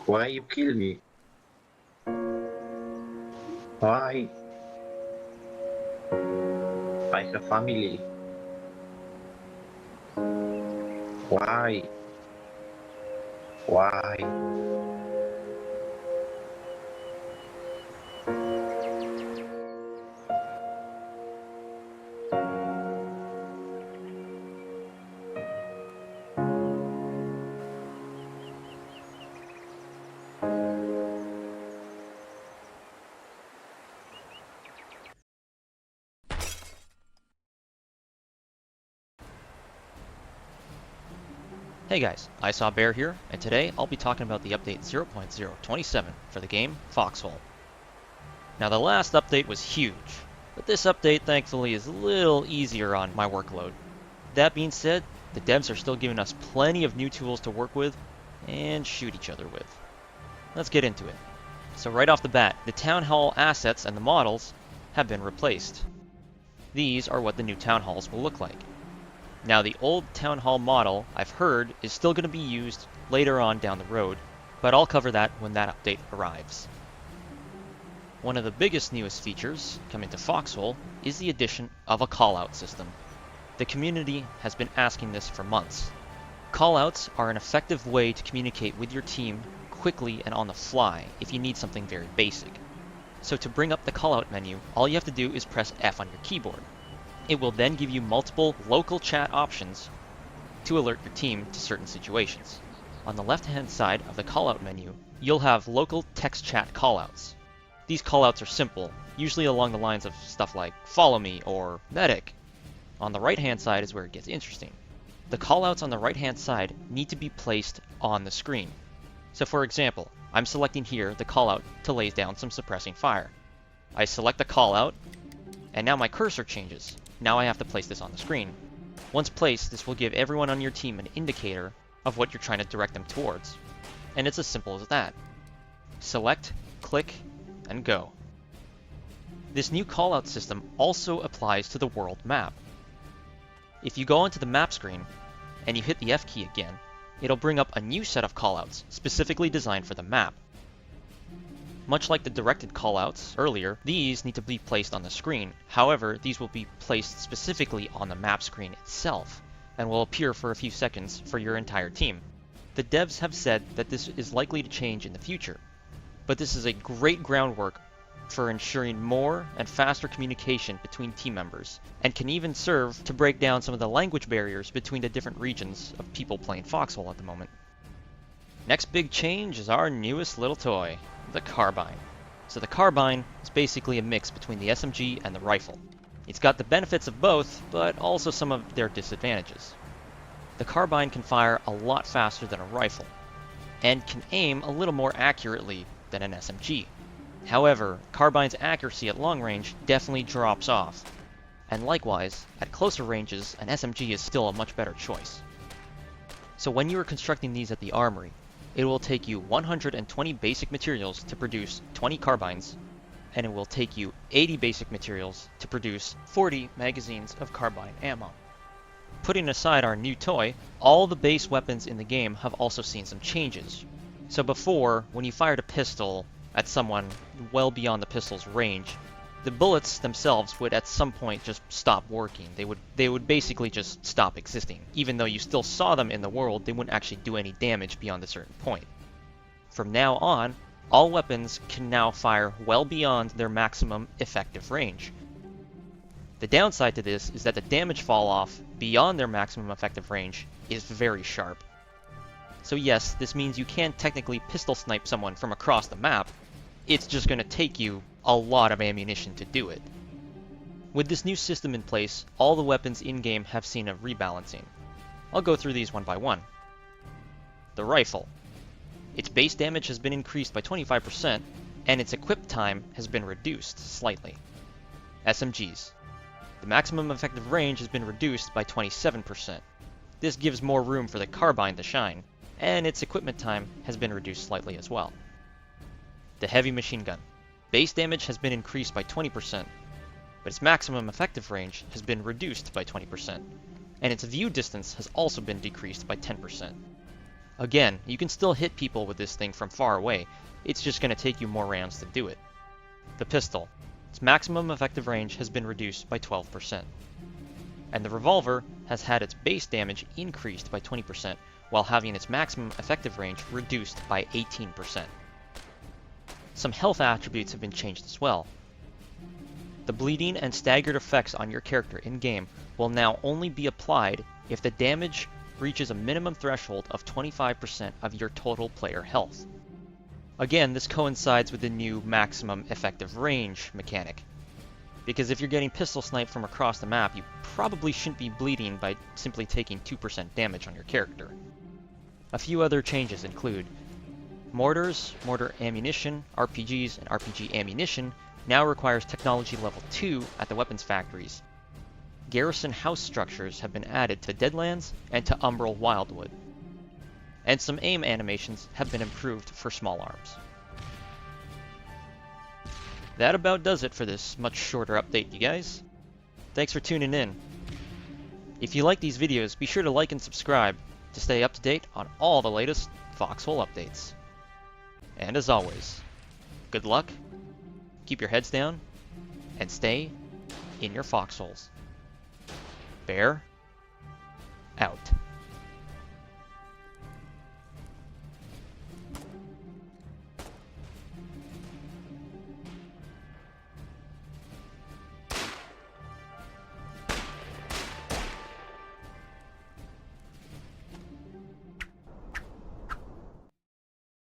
Why you kill me? Why? I have family. Why? Why? Hey guys, I Saw Bear here, and today I'll be talking about the update 0.027 for the game Foxhole. Now the last update was huge, but this update thankfully is a little easier on my workload. That being said, the devs are still giving us plenty of new tools to work with and shoot each other with. Let's get into it. So right off the bat, the Town Hall assets and the models have been replaced. These are what the new Town Halls will look like. Now the old Town Hall model, I've heard, is still going to be used later on down the road, but I'll cover that when that update arrives. One of the biggest newest features coming to Foxhole is the addition of a callout system. The community has been asking this for months. Callouts are an effective way to communicate with your team quickly and on the fly if you need something very basic. So to bring up the callout menu, all you have to do is press F on your keyboard. It will then give you multiple local chat options to alert your team to certain situations. On the left-hand side of the callout menu, you'll have local text chat callouts. These callouts are simple, usually along the lines of stuff like "follow me" or "medic." On the right-hand side is where it gets interesting. The callouts on the right-hand side need to be placed on the screen. So for example, I'm selecting here the callout to lay down some suppressing fire. I select the callout, and now my cursor changes. Now I have to place this on the screen. Once placed, this will give everyone on your team an indicator of what you're trying to direct them towards. And it's as simple as that. Select, click, and go. This new callout system also applies to the world map. If you go onto the map screen, and you hit the F key again, it'll bring up a new set of callouts specifically designed for the map. Much like the directed callouts earlier, these need to be placed on the screen. However, these will be placed specifically on the map screen itself, and will appear for a few seconds for your entire team. The devs have said that this is likely to change in the future, but this is a great groundwork for ensuring more and faster communication between team members, and can even serve to break down some of the language barriers between the different regions of people playing Foxhole at the moment. Next big change is our newest little toy, the Carbine. So the Carbine is basically a mix between the SMG and the rifle. It's got the benefits of both, but also some of their disadvantages. The Carbine can fire a lot faster than a rifle, and can aim a little more accurately than an SMG. However, Carbine's accuracy at long range definitely drops off, and likewise, at closer ranges, an SMG is still a much better choice. So when you are constructing these at the armory, it will take you 120 basic materials to produce 20 carbines, and it will take you 80 basic materials to produce 40 magazines of carbine ammo. Putting aside our new toy, all the base weapons in the game have also seen some changes. So before, when you fired a pistol at someone well beyond the pistol's range, the bullets themselves would at some point just stop working. They would basically just stop existing. Even though you still saw them in the world, they wouldn't actually do any damage beyond a certain point. From now on, all weapons can now fire well beyond their maximum effective range. The downside to this is that the damage fall off beyond their maximum effective range is very sharp. So yes, this means you can technically pistol snipe someone from across the map. It's just going to take you a lot of ammunition to do it. With this new system in place, all the weapons in-game have seen a rebalancing. I'll go through these one by one. The rifle. Its base damage has been increased by 25%, and its equip time has been reduced slightly. SMGs. The maximum effective range has been reduced by 27%. This gives more room for the carbine to shine, and its equipment time has been reduced slightly as well. The heavy machine gun. Base damage has been increased by 20%, but its maximum effective range has been reduced by 20%, and its view distance has also been decreased by 10%. Again, you can still hit people with this thing from far away, it's just going to take you more rounds to do it. The pistol. Its maximum effective range has been reduced by 12%. And the revolver has had its base damage increased by 20%, while having its maximum effective range reduced by 18%. Some health attributes have been changed as well. The bleeding and staggered effects on your character in-game will now only be applied if the damage reaches a minimum threshold of 25% of your total player health. Again, this coincides with the new maximum effective range mechanic, because if you're getting pistol sniped from across the map, you probably shouldn't be bleeding by simply taking 2% damage on your character. A few other changes include mortars, mortar ammunition, RPGs, and RPG ammunition now requires technology level 2 at the weapons factories. Garrison house structures have been added to Deadlands and to Umbral Wildwood. And some aim animations have been improved for small arms. That about does it for this much shorter update, you guys. Thanks for tuning in. If you like these videos, be sure to like and subscribe to stay up to date on all the latest Foxhole updates. And as always, good luck, keep your heads down, and stay in your foxholes. Bear out.